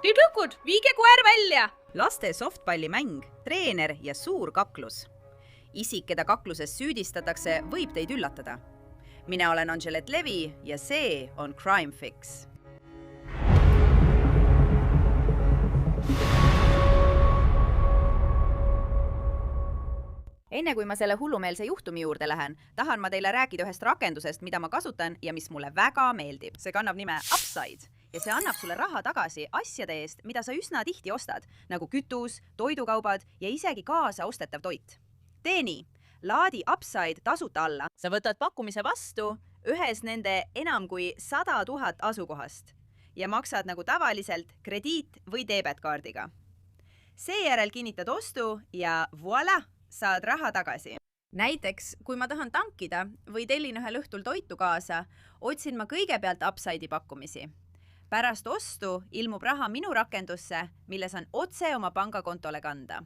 tüdrukud, viige koer välja! Laste softballimäng, treener ja suur kaklus. Isik, keda kakluses süüdistatakse, võib teid üllatada. Mina olen Angelette Levi ja see on Crime Fix. Enne kui ma selle hullumeelse juhtumi juurde lähen, tahan ma teile rääkida ühest rakendusest, mida ma kasutan ja mis mulle väga meeldib. See kannab nime Upside ja see annab sulle raha tagasi asjade eest, mida sa üsna tihti ostad, nagu kütus, toidukaubad ja isegi kaasa ostetav toit. Tee nii, laadi Upside tasuta alla. Sa võtad pakkumise vastu ühes nende enam kui 100 000 asukohast ja maksad nagu tavaliselt krediit- või debetkaardiga. Seejärel kinnitad ostu ja voilà! Saad raha tagasi. Näiteks, kui ma tahan tankida või tellin ühel õhtul toitu kaasa, otsin ma kõigepealt Upside'i pakkumisi. Pärast ostu ilmub raha minu rakendusse, mille saan otse oma pangakontole kanda.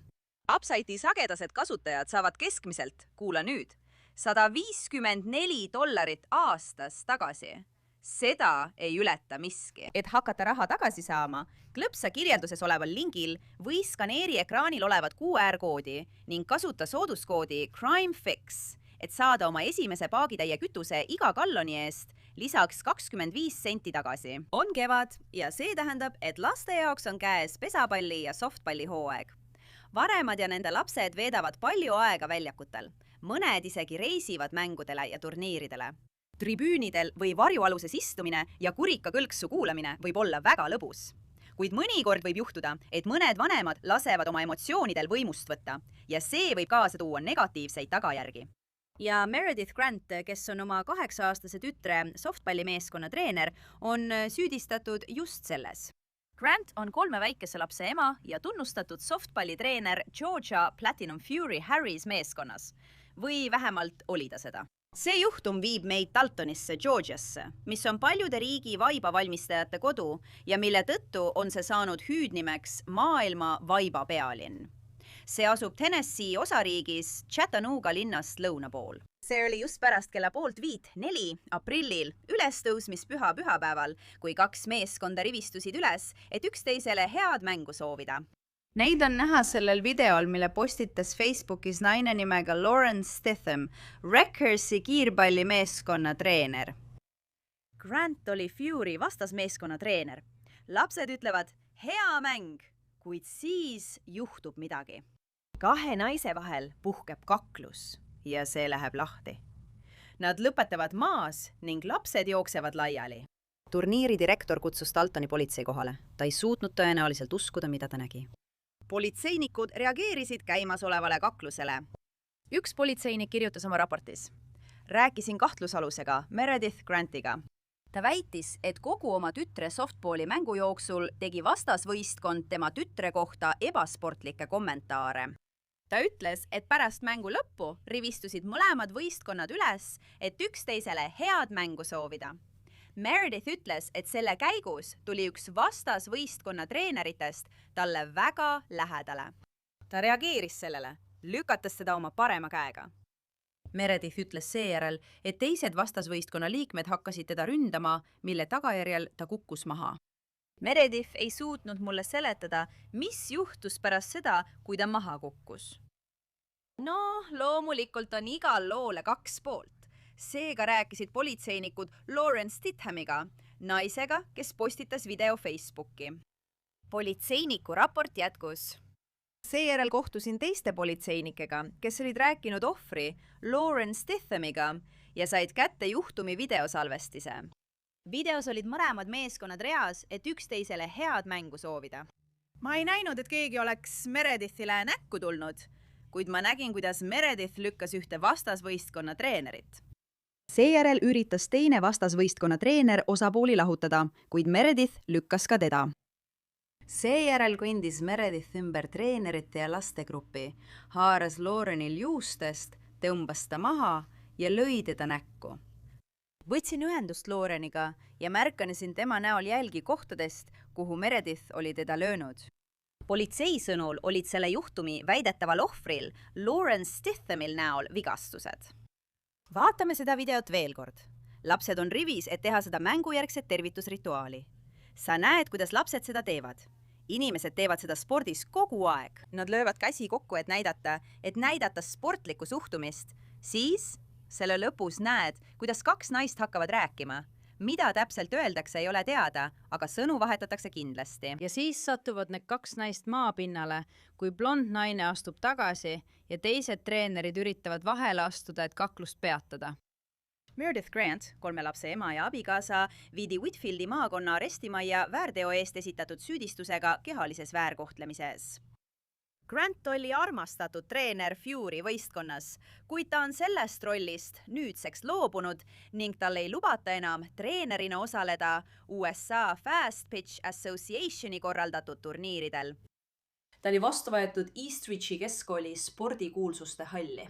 Upside'i sagedased kasutajad saavad keskmiselt, kuula nüüd, $154 aastas tagasi. Seda ei ületa miski. Et hakata raha tagasi saama, klõpsa kirjelduses oleval lingil või skaneeri ekraanil olevat QR-koodi ning kasuta sooduskoodi CrimeFix, et saada oma esimese paagitäie kütuse iga galloni eest lisaks 25 senti tagasi. On kevad ja see tähendab, et laste jaoks on käes pesapalli ja softballi hooaeg. Varemad ja nende lapsed veedavad palju aega väljakutel. Mõned isegi reisivad mängudele ja turniiridele. Tribüünidel või varjualuses istumine ja kurika kõlksu kuulamine võib olla väga lõbus. Kuid mõnikord võib juhtuda, et mõned vanemad lasevad oma emotsioonidel võimust võtta ja see võib kaasa tuua negatiivseid tagajärgi. Ja Meredith Grant, kes on oma 8-aastase tütre softballimeeskonna treener, on süüdistatud just selles. Grant on 3 väikese lapse ema ja tunnustatud softballitreener Georgia Platinum Fury Harris meeskonnas. Või vähemalt oli ta seda. See juhtum viib meid Daltonisse, Georgiasse, mis on paljude riigi vaibavalmistajate kodu ja mille tõttu on see saanud hüüdnimeks maailma vaiba pealinn. See asub Tennessee osariigis Chattanooga linnast lõuna pool. See oli just pärast kella 3:45 aprillil ülestõusmispüha pühapäeval, kui 2 meeskonda rivistusid üles, et üksteisele head mängu soovida. Neid on näha sellel videol, mille postitas Facebookis naine nimega Lauren Stitham, Wreckersi kiirpallimeeskonna treener. Grant oli Fury vastasmeeskonna treener. Lapsed ütlevad, hea mäng, kuid siis juhtub midagi. 2 naise vahel puhkeb kaklus ja see läheb lahti. Nad lõpetavad maas ning lapsed jooksevad laiali. Turniiri direktor kutsus Daltoni politsei kohale. Ta ei suutnud tõenäoliselt uskuda, mida ta nägi. Politseinikud reageerisid käimasolevale kaklusele. Üks politseinik kirjutas oma raportis. Rääkisin kahtlusalusega Meredith Grantiga. Ta väitis, et kogu oma tütre softballi mängu jooksul tegi vastasvõistkond tema tütre kohta ebasportlikke kommentaare. Ta ütles, et pärast mängu lõppu rivistusid mõlemad võistkonnad üles, et üksteisele head mängu soovida. Meredith ütles, et selle käigus tuli üks vastasvõistkonna treeneritest talle väga lähedale. Ta reageeris sellele, lükates seda oma parema käega. Meredith ütles seejärel, et teised vastasvõistkonna liikmed hakkasid teda ründama, mille tagajärjel ta kukkus maha. Meredith ei suutnud mulle seletada, mis juhtus pärast seda, kui ta maha kukkus. No, loomulikult on igal loole 2 poolt. Seega rääkisid politseinikud Lauren Stithamiga, naisega, kes postitas video Facebooki. Politseiniku raport jätkus. Seejärel kohtusin teiste politseinikega, kes olid rääkinud ohvri Lauren Stithamiga ja said kätte juhtumi videosalvestise. Videos olid mõlemad meeskonnad reas, et üksteisele head mängu soovida. Ma ei näinud, et keegi oleks Meredithile näkku tulnud, kuid ma nägin, kuidas Meredith lükkas ühte vastasvõistkonna treenerit. Seejärel üritas teine vastasvõistkonna treener osapooli lahutada, kuid Meredith lükkas ka teda. Seejärel kõndis Meredith ümber treenerite ja lastegruppi, haaras Laurenil juustest, tõmbas ta maha ja lõi teda näkku. Võtsin ühendust Laureniga ja märkasin tema näol jälgi kohtadest, kuhu Meredith oli teda löönud. Politsei sõnul olid selle juhtumi väidetaval ohvril Lauren Stithamil näol vigastused. Vaatame seda videot veel kord. Lapsed on rivis, et teha seda mängujärgset tervitusrituaali. Sa näed, kuidas lapsed seda teevad. inimesed teevad seda spordis kogu aeg. Nad löövad käsi kokku, et näidata sportlikku suhtumist. Siis selle lõpus näed, kuidas kaks naist hakkavad rääkima. Mida täpselt öeldakse, ei ole teada, aga sõnu vahetatakse kindlasti. Ja siis satuvad need kaks naist maapinnale, kui blond naine astub tagasi ja teised treenerid üritavad vahele astuda, et kaklust peatada. Meredith Grant, 3 lapse ema ja abikaasa, viidi Whitfieldi maakonna arestimajja väärteo eest esitatud süüdistusega kehalises väärkohtlemises. Grant oli armastatud treener Fury võistkonnas, kuid ta on sellest rollist nüüdseks loobunud ning tal ei lubata enam treenerina osaleda USA Fast Pitch Associationi korraldatud turniiridel. Ta oli vastu võetud Eastridge'i keskkooli spordikuulsuste halli.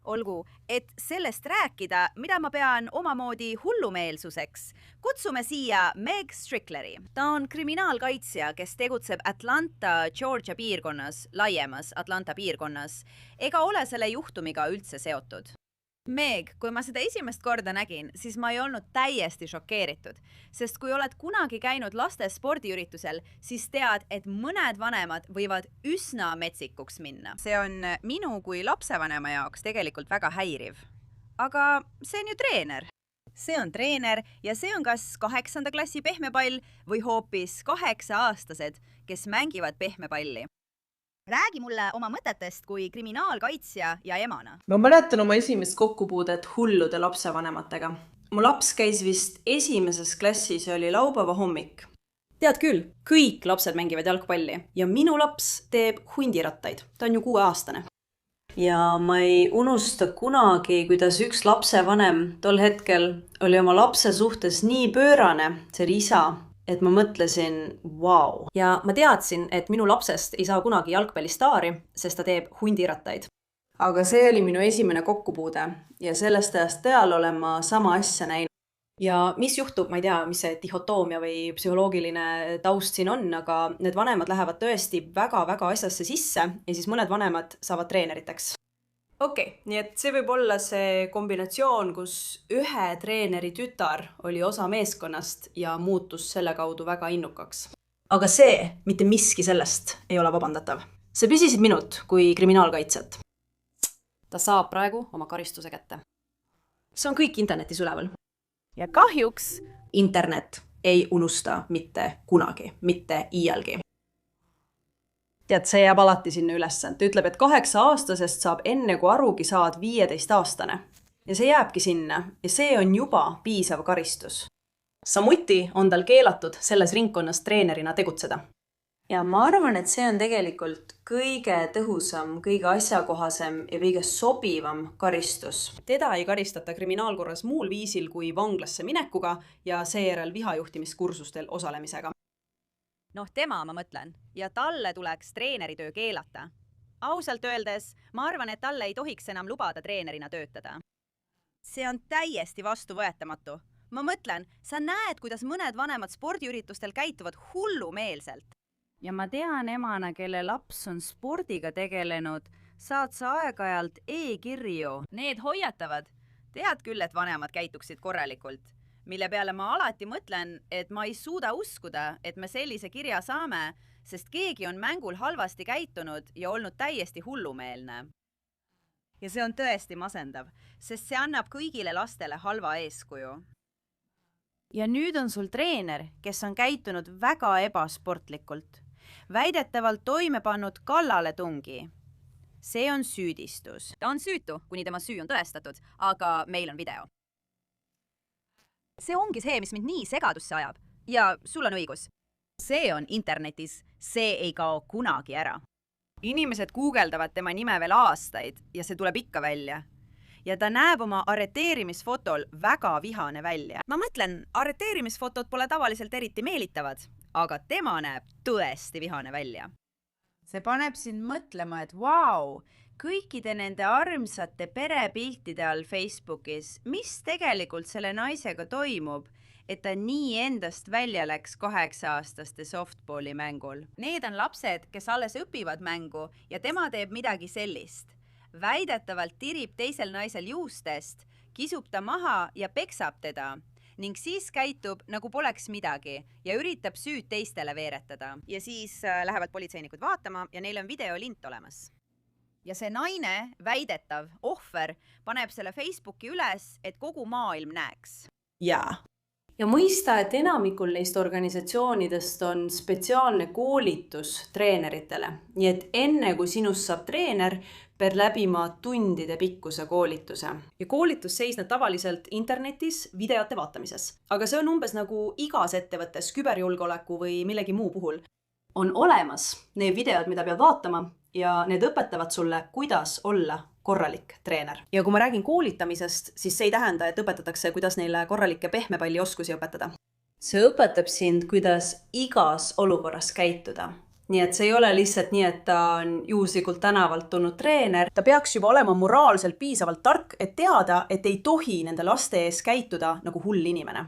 Olgu, et sellest rääkida, mida ma pean omamoodi hullumeelsuseks, kutsume siia Meg Strickleri. Ta on kriminaalkaitsja, kes tegutseb Atlanta, Georgia piirkonnas, laiemas Atlanta piirkonnas, ega ole selle juhtumiga üldse seotud. Meg, kui ma seda esimest korda nägin, siis ma ei olnud täiesti šokeeritud, sest kui oled kunagi käinud laste spordiüritusel, siis tead, et mõned vanemad võivad üsna metsikuks minna. See on minu kui lapsevanema jaoks tegelikult väga häiriv. Aga see on ju treener. See on treener ja see on kas 8. klassi pehmepall või hoopis 8-aastased, kes mängivad pehmepalli. Räägi mulle oma mõtetest kui kriminaalkaitsja ja emana. Ma mäletan oma esimest kokkupuudet hullude lapsevanematega. Mu laps käis vist 1. klassis ja oli laupäeva hommik. Tead küll, kõik lapsed mängivad jalgpalli ja minu laps teeb hundirattaid. Ta on ju 6-aastane. Ja ma ei unusta kunagi, kuidas üks lapsevanem tol hetkel oli oma lapse suhtes nii pöörane, see oli isa, et ma mõtlesin, wow. Ja ma teadsin, et minu lapsest ei saa kunagi jalgpallistaari, sest ta teeb hundirattaid. Aga see oli minu esimene kokkupuude ja sellest ajast peale olen ma sama asja näinud. Ja mis juhtub, ma ei tea, mis see dihotoomia või psühholoogiline taust siin on, aga need vanemad lähevad tõesti väga-väga asjasse sisse ja siis mõned vanemad saavad treeneriteks. Okei, nii et see võib olla see kombinatsioon, kus ühe treeneri tütar oli osa meeskonnast ja muutus selle kaudu väga innukaks. Aga see, mitte miski sellest, ei ole vabandatav. See püsisid minut kui kriminaalkaitset. Ta saab praegu oma karistuse kätte. See on kõik internetis üleval. Ja kahjuks internet ei unusta mitte kunagi, mitte iialgi. Tead, see jääb alati sinna ülesse. Ta ütleb, et 8-aastasest saab enne, kui arugi saad 15-aastane. Ja see jääbki sinna ja see on juba piisav karistus. Samuti on tal keelatud selles ringkonnas treenerina tegutseda. Ja ma arvan, et see on tegelikult kõige tõhusam, kõige asjakohasem ja kõige sobivam karistus. Teda ei karistata kriminaalkorras muul viisil kui vanglasse minekuga ja seejärel vihajuhtimiskursustel osalemisega. Noh, tema ma mõtlen ja talle tuleks treeneritöö keelata. Ausalt öeldes, ma arvan, et talle ei tohiks enam lubada treenerina töötada. See on täiesti vastuvõetamatu. Ma mõtlen, sa näed, kuidas mõned vanemad spordiüritustel käituvad hullumeelselt. Ja ma tean emana, kelle laps on spordiga tegelenud, saad sa aeg-ajalt e-kirju. Need hoiatavad. Tead küll, et vanemad käituksid korralikult, mille peale ma alati mõtlen, et ma ei suuda uskuda, et me sellise kirja saame, sest keegi on mängul halvasti käitunud ja olnud täiesti hullumeelne. Ja see on tõesti masendav, sest see annab kõigile lastele halva eeskuju. Ja nüüd on sul treener, kes on käitunud väga ebasportlikult. Väidetavalt toime pannud kallaletungi. See on süüdistus. Ta on süütu, kuni tema süü on tõestatud, aga meil on video. See ongi see, mis mind nii segadusse ajab. Ja sul on õigus. See on internetis, see ei kao kunagi ära. Inimesed guugeldavad tema nime veel aastaid ja see tuleb ikka välja. Ja ta näeb oma arreteerimisfotol väga vihane välja. Ma mõtlen, arreteerimisfotod pole tavaliselt eriti meelitavad, aga tema näeb tõesti vihane välja. See paneb sind mõtlema, et vau, kõikide nende armsate perepiltide all Facebookis, mis tegelikult selle naisega toimub, et ta nii endast välja läks 8-aastaste softballi mängul. Need on lapsed, kes alles õpivad mängu ja tema teeb midagi sellist. Väidetavalt tirib teisel naisel juustest, kisub ta maha ja peksab teda ning siis käitub nagu poleks midagi ja üritab süüd teistele veeretada. Ja siis lähevad politseinikud vaatama ja neil on videolint olemas. Ja see naine, väidetav ohver, paneb selle Facebooki üles, et kogu maailm näeks. Jaa. Ja mõista, et enamikul neist organisatsioonidest on spetsiaalne koolitus treeneritele. Nii et enne kui sinust saab treener, peab läbima tundide pikkuse koolituse. Ja koolitus seisneb tavaliselt internetis videote vaatamises. Aga see on umbes nagu igas ettevõttes küberjulgeoleku või millegi muu puhul. On olemas need videod, mida pead vaatama ja need õpetavad sulle, kuidas olla korralik treener. Ja kui ma räägin koolitamisest, siis see ei tähenda, et õpetatakse, kuidas neile korralikke pehmepalli oskusi õpetada. See õpetab sind, kuidas igas olukorras käituda. Nii et see ei ole lihtsalt nii, et ta on juhuslikult tänavalt tulnud treener. Ta peaks juba olema moraalselt piisavalt tark, et teada, et ei tohi nende laste ees käituda nagu hull inimene.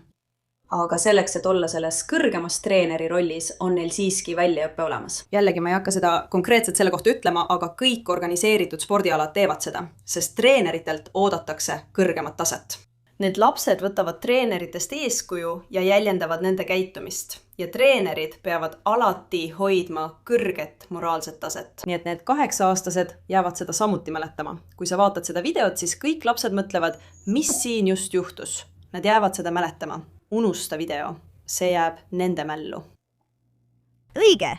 Aga selleks, et olla selles kõrgemas treeneri rollis, on neil siiski väljaõppe olemas. Jällegi ma ei hakka seda konkreetselt selle kohta ütlema, aga kõik organiseeritud spordialad teevad seda, sest treeneritelt oodatakse kõrgemat taset. Need lapsed võtavad treeneritest eeskuju ja jäljendavad nende käitumist. Ja treenerid peavad alati hoidma kõrget moraalset taset. Nii et need 8-aastased jäävad seda samuti mäletama. Kui sa vaatad seda videot, siis kõik lapsed mõtlevad, mis siin just juhtus. Nad jäävad seda mäletama. Unusta video. See jääb nende mällu. Õige!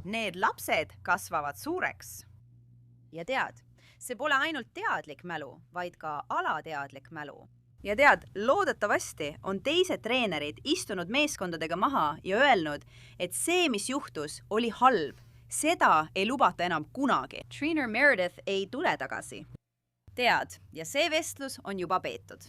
Need lapsed kasvavad suureks. Ja tead, see pole ainult teadlik mälu, vaid ka alateadlik mälu. Ja tead, loodetavasti on teised treenerid istunud meeskondadega maha ja öelnud, et see, mis juhtus, oli halb. Seda ei lubata enam kunagi. Trainer Meredith ei tule tagasi. Tead, ja see vestlus on juba peetud.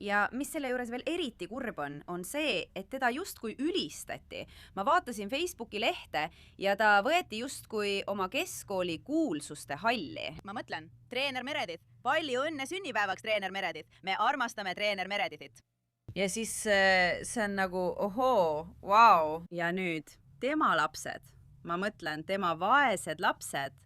Ja mis selle juures veel eriti kurb on see, et teda justkui ülistati. Ma vaatasin Facebooki lehte ja ta võeti justkui oma keskkooli kuulsuste halli. Ma mõtlen, treener Meredith, palju õnne sünnipäevaks, treener Meredith. Me armastame treener Meredithit. Ja siis see on nagu, ohoo, vau. Ja nüüd tema lapsed, ma mõtlen, tema vaesed lapsed,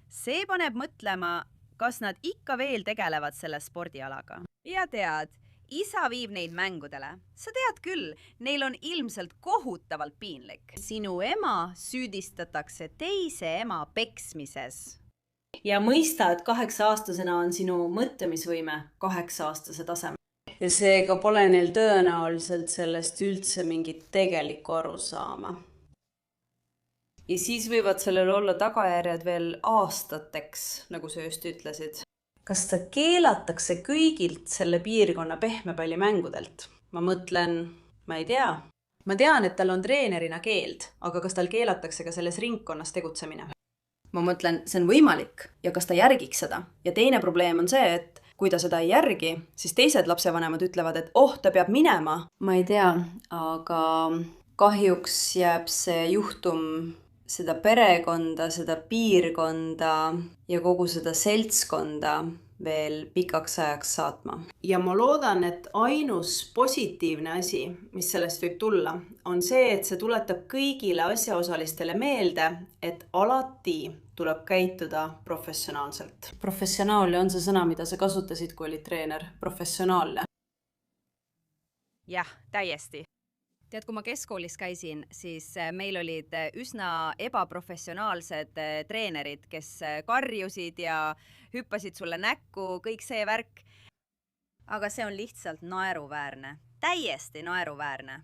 see paneb mõtlema, kas nad ikka veel tegelevad selle spordialaga. Ja tead, isa viib neid mängudele. Sa tead küll, neil on ilmselt kohutavalt piinlik. Sinu ema süüdistatakse teise ema peksmises. Ja mõista, et 8-aastasena on sinu mõtlemisvõime 8-aastase tasem. Ja seega pole neil tõenäoliselt sellest üldse mingit tegelikku arusaama. Ja siis võivad sellel olla tagajärjed veel aastateks, nagu sa just ütlesid. Kas ta keelatakse kõigilt selle piirkonna pehmepallimängudelt? Ma mõtlen, ma ei tea. Ma tean, et tal on treenerina keeld, aga kas tal keelatakse ka selles ringkonnas tegutsemine? Ma mõtlen, see on võimalik ja kas ta järgiks seda? Ja teine probleem on see, et kui ta seda ei järgi, siis teised lapsevanemad ütlevad, et ta peab minema. Ma ei tea, aga kahjuks jääb see juhtum seda perekonda, seda piirkonda ja kogu seda seltskonda veel pikaks ajaks saatma. Ja ma loodan, et ainus positiivne asi, mis sellest võib tulla, on see, et see tuletab kõigile asjaosalistele meelde, et alati tuleb käituda professionaalselt. Professionaalne on see sõna, mida sa kasutasid, kui olid treener. Professionaalne. Jah, täiesti. Tead, kui ma keskkoolis käisin, siis meil olid üsna ebaprofessionaalsed treenerid, kes karjusid ja hüppasid sulle näkku, kõik see värk. Aga see on lihtsalt naeruväärne. Täiesti naeruväärne.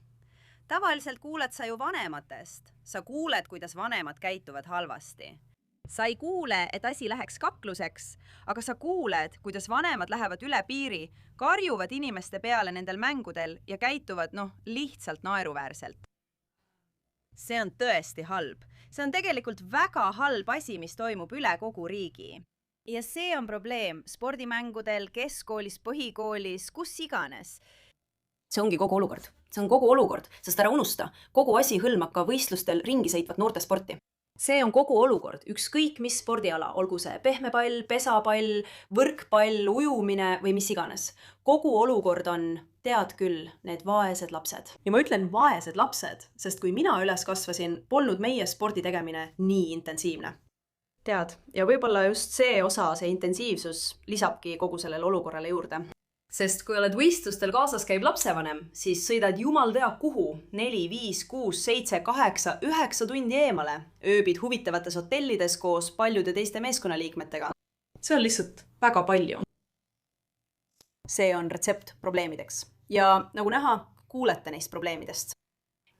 Tavaliselt kuuled sa ju vanematest. Sa kuuled, kuidas vanemad käituvad halvasti. Sa ei kuule, et asi läheks kakluseks, aga sa kuuled, kuidas vanemad lähevad üle piiri, karjuvad inimeste peale nendel mängudel ja käituvad, lihtsalt naeruväärselt. See on tõesti halb. See on tegelikult väga halb asi, mis toimub üle kogu riigi. Ja see on probleem spordimängudel, keskkoolis, põhikoolis, kus iganes. See ongi kogu olukord. See on kogu olukord, sest ära unusta. Kogu asi hõlmab ka võistlustel ringi sõitvat noorte sporti. See on kogu olukord, ükskõik mis spordiala, olgu see pehmepall, pesapall, võrkpall, ujumine või mis iganes. Kogu olukord on, tead küll, need vaesed lapsed. Ja ma ütlen vaesed lapsed, sest kui mina üles kasvasin, polnud meie spordi tegemine nii intensiivne. Tead, ja võib-olla just see osa, see intensiivsus lisabki kogu sellele olukorrale juurde. Sest kui oled võistlustel kaasas käib lapsevanem, siis sõidad jumal tea kuhu 4, 5, 6, 7, 8, 9 tundi eemale. Ööbid huvitavates hotellides koos paljude teiste meeskonnaliikmetega. See on lihtsalt väga palju. See on retsept probleemideks. Ja nagu näha, kuulete neist probleemidest.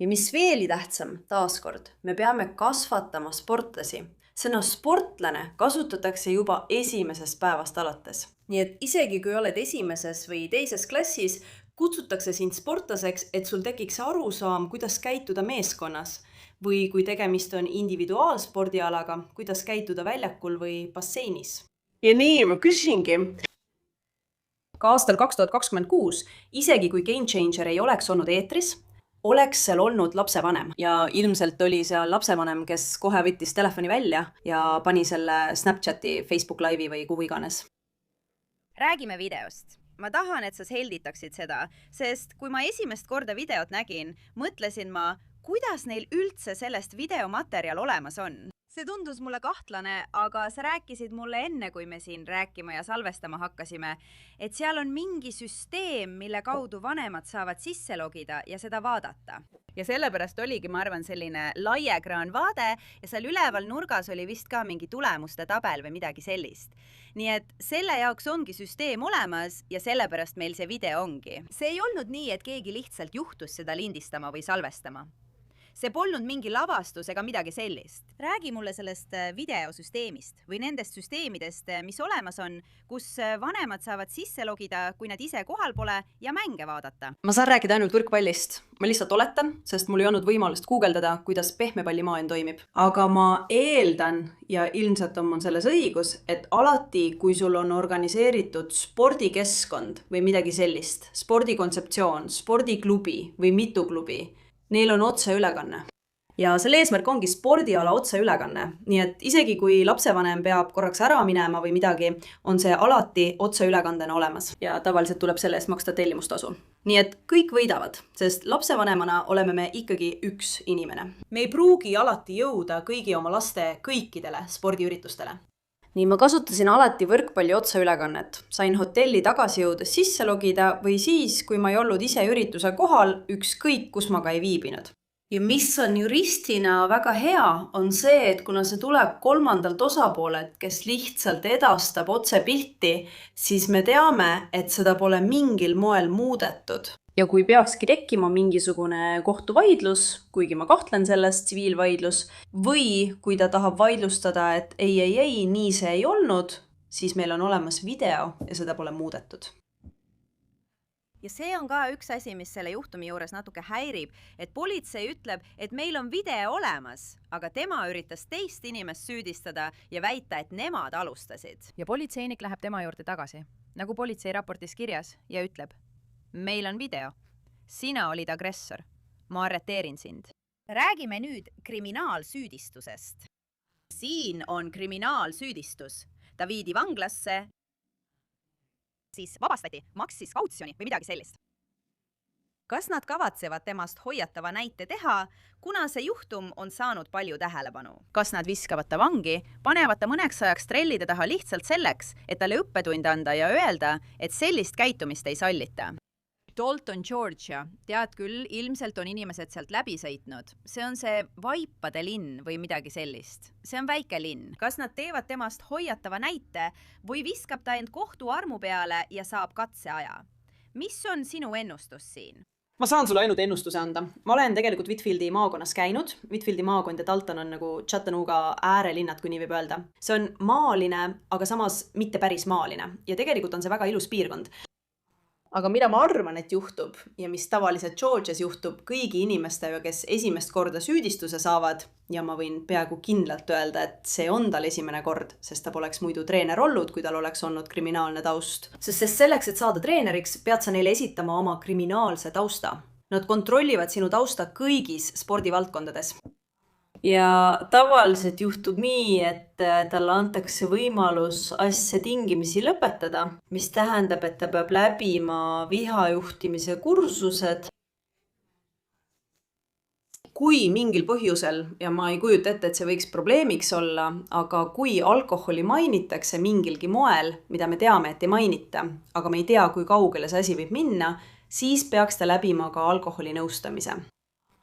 Ja mis veeli tähtsam, taaskord, me peame kasvatama sportlasi. Sõna sportlane kasutatakse juba esimesest päevast alates. Nii et isegi kui oled esimeses või teises klassis, kutsutakse sind sportlaseks, et sul tekiks arusaam, kuidas käituda meeskonnas. Või kui tegemist on individuaalspordialaga, kuidas käituda väljakul või basseinis. Ja nii, ma küsingi. Ka aastal 2026, isegi kui Game Changer ei oleks olnud eetris, oleks seal olnud lapsevanem ja ilmselt oli seal lapsevanem, kes kohe võttis telefoni välja ja pani selle Snapchati, Facebook Live'i või kuhu iganes. Räägime videost. Ma tahan, et sa selgitaksid seda, sest kui ma esimest korda videot nägin, mõtlesin ma, kuidas neil üldse sellest videomaterjal olemas on. See tundus mulle kahtlane, aga sa rääkisid mulle enne, kui me siin rääkima ja salvestama hakkasime, et seal on mingi süsteem, mille kaudu vanemad saavad sisse logida ja seda vaadata. Ja sellepärast oligi, ma arvan, selline laiekraan vaade ja seal üleval nurgas oli vist ka mingi tulemuste tabel või midagi sellist. Nii et selle jaoks ongi süsteem olemas ja sellepärast meil see video ongi. See ei olnud nii, et keegi lihtsalt juhtus seda lindistama või salvestama. See polnud mingi lavastus ega midagi sellist. Räägi mulle sellest videosüsteemist või nendest süsteemidest, mis olemas on, kus vanemad saavad sisse logida, kui nad ise kohal pole ja mänge vaadata. Ma saan rääkida ainult võrkpallist. Ma lihtsalt oletan, sest mul ei olnud võimalust guugeldada, kuidas pehmepallimaailm toimib. Aga ma eeldan ja ilmselt on mul selles õigus, et alati, kui sul on organiseeritud spordikeskkond või midagi sellist, spordikontseptsioon, spordiklubi või mitu klubi, neil on otseülekanne. Ja selle eesmärk ongi spordiala otseülekanne. Nii et isegi kui lapsevanem peab korraks ära minema või midagi, on see alati otseülekandena olemas. Ja tavaliselt tuleb selle eest maksta tellimustasu. Nii et kõik võidavad, sest lapsevanemana oleme me ikkagi üks inimene. Me ei pruugi alati jõuda kõigi oma laste kõikidele spordiüritustele. Nii ma kasutasin alati võrkpalli otseülekannet. Sain hotelli tagasi jõudes sisse logida või siis, kui ma ei olnud ise ürituse kohal, ükskõik kus ma ka ei viibinud. Ja mis on juristina väga hea, on see, et kuna see tuleb kolmandalt osapoolelt, kes lihtsalt edastab otsepilti, siis me teame, et seda pole mingil moel muudetud. Ja kui peakski tekkima mingisugune kohtuvaidlus, kuigi ma kahtlen sellest, tsiviilvaidlus, või kui ta tahab vaidlustada, et ei, nii see ei olnud, siis meil on olemas video ja seda pole muudetud. Ja see on ka üks asi, mis selle juhtumi juures natuke häirib, et politsei ütleb, et meil on video olemas, aga tema üritas teist inimest süüdistada ja väita, et nemad alustasid. Ja politseinik läheb tema juurde tagasi, nagu politsei raportis kirjas, ja ütleb, meil on video. Sina olid agressor. Ma arreteerin sind. Räägime nüüd kriminaalsüüdistusest. Siin on kriminaalsüüdistus. Ta viidi vanglasse, siis vabastati, maksis kautsjoni või midagi sellist. Kas nad kavatsevad temast hoiatava näite teha, kuna see juhtum on saanud palju tähelepanu? Kas nad viskavad ta vangi, panevad ta mõneks ajaks trellide taha lihtsalt selleks, et talle õppetund anda ja öelda, et sellist käitumist ei sallita? Dalton, Georgia. Tead küll, ilmselt on inimesed sealt läbi sõitnud. See on see Vaipade linn või midagi sellist. See on väike linn. Kas nad teevad temast hoiatava näite või viskab ta end kohtuarmu peale ja saab katseaja? Mis on sinu ennustus siin? Ma saan sulle ainult ennustuse anda. Ma olen tegelikult Whitfieldi maakonnas käinud. Whitfieldi maakond ja Dalton on nagu Chattanooga äärelinnad, kui nii võib öelda. See on maaline, aga samas mitte päris maaline. Ja tegelikult on see väga ilus piirkond. Aga mida ma arvan, et juhtub ja mis tavaliselt Georgias juhtub kõigi inimestega, kes esimest korda süüdistuse saavad, ja ma võin peaaegu kindlalt öelda, et see on tal esimene kord, sest ta poleks muidu treener olnud, kui tal oleks olnud kriminaalne taust. Sest selleks, et saada treeneriks, pead sa neile esitama oma kriminaalse tausta. Nad kontrollivad sinu tausta kõigis spordivaldkondades. Ja tavaliselt juhtub nii, et talle antakse võimalus asja tingimisi lõpetada, mis tähendab, et ta peab läbima vihajuhtimise kursused. kui mingil põhjusel, ja ma ei kujuta ette, et see võiks probleemiks olla, aga kui alkoholi mainitakse mingilgi moel, mida me teame, et ei mainita, aga me ei tea, kui kaugele see asi võib minna, siis peaks ta läbima ka alkoholinõustamise.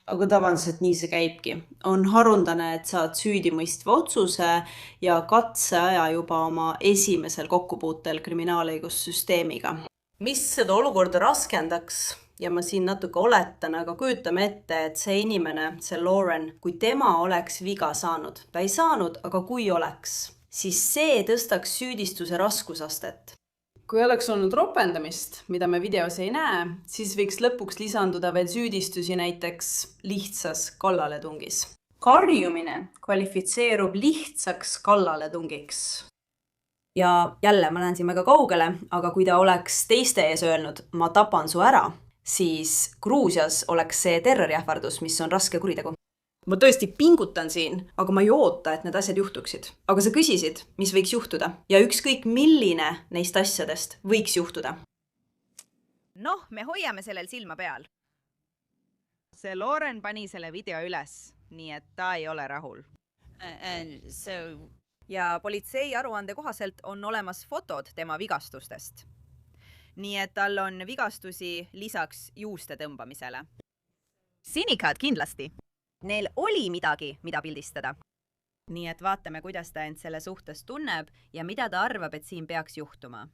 Aga tavaliselt nii see käibki. On haruldane, et saad süüdimõistva otsuse ja katseaja juba oma esimesel kokkupuutel kriminaalõigussüsteemiga. Mis seda olukorda raskendaks? Ja ma siin natuke oletan, aga kujutame ette, et see inimene, see Lauren, kui tema oleks viga saanud, ta ei saanud, aga kui oleks, siis see tõstaks süüdistuse raskusastet. Kui oleks olnud ropendamist, mida me videos ei näe, siis võiks lõpuks lisanduda veel süüdistusi näiteks lihtsas kallaletungis. Karjumine kvalifitseerub lihtsaks kallaletungiks. Ja jälle, ma lähen siin väga kaugele, aga kui ta oleks teiste ees öelnud, ma tapan su ära, siis Gruusias oleks see terroriähvardus, mis on raske kuritegu. Ma tõesti pingutan siin, aga ma ei oota, et need asjad juhtuksid. Aga sa küsisid, mis võiks juhtuda ja ükskõik milline neist asjadest võiks juhtuda. Noh, me hoiame sellel silma peal. See Lauren pani selle video üles, nii et ta ei ole rahul. Ja politsei aruande kohaselt on olemas fotod tema vigastustest. Nii et tal on vigastusi lisaks juuste tõmbamisele. Sinikad kindlasti. Neil oli midagi, mida pildistada. Nii et vaatame, kuidas ta end selle suhtes tunneb ja mida ta arvab, et siin peaks juhtuma.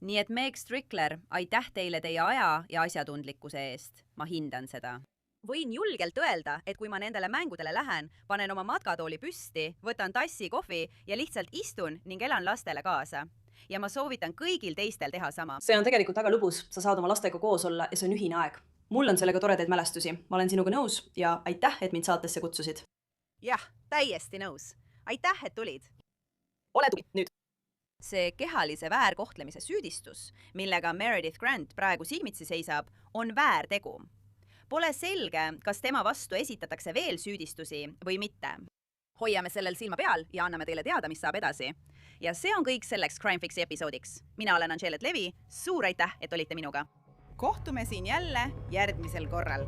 Nii et Meg Strickler, aitäh teile teie aja ja asjatundlikkuse eest. Ma hindan seda. Võin julgelt öelda, et kui ma nendele mängudele lähen, panen oma matkatooli püsti, võtan tassi kohvi ja lihtsalt istun ning elan lastele kaasa. Ja ma soovitan kõigil teistel teha sama. See on tegelikult väga lõbus. Sa saad oma lastega koos olla ja see on ühine aeg. Mul on sellega toredaid mälestusi. Ma olen sinuga nõus ja aitäh, et mind saatesse kutsusid. Jah, täiesti nõus. Aitäh, et tulid. Ole tuli, nüüd. See kehalise väärkohtlemise süüdistus, millega Meredith Grant praegu silmitsi seisab, on väärtegu. Pole selge, kas tema vastu esitatakse veel süüdistusi või mitte. Hoiame sellel silma peal ja anname teile teada, mis saab edasi. Ja see on kõik selleks CrimeFixi episoodiks. Mina olen Angelet Levi, suur aitäh, et olite minuga. Kohtume siin jälle järgmisel korral.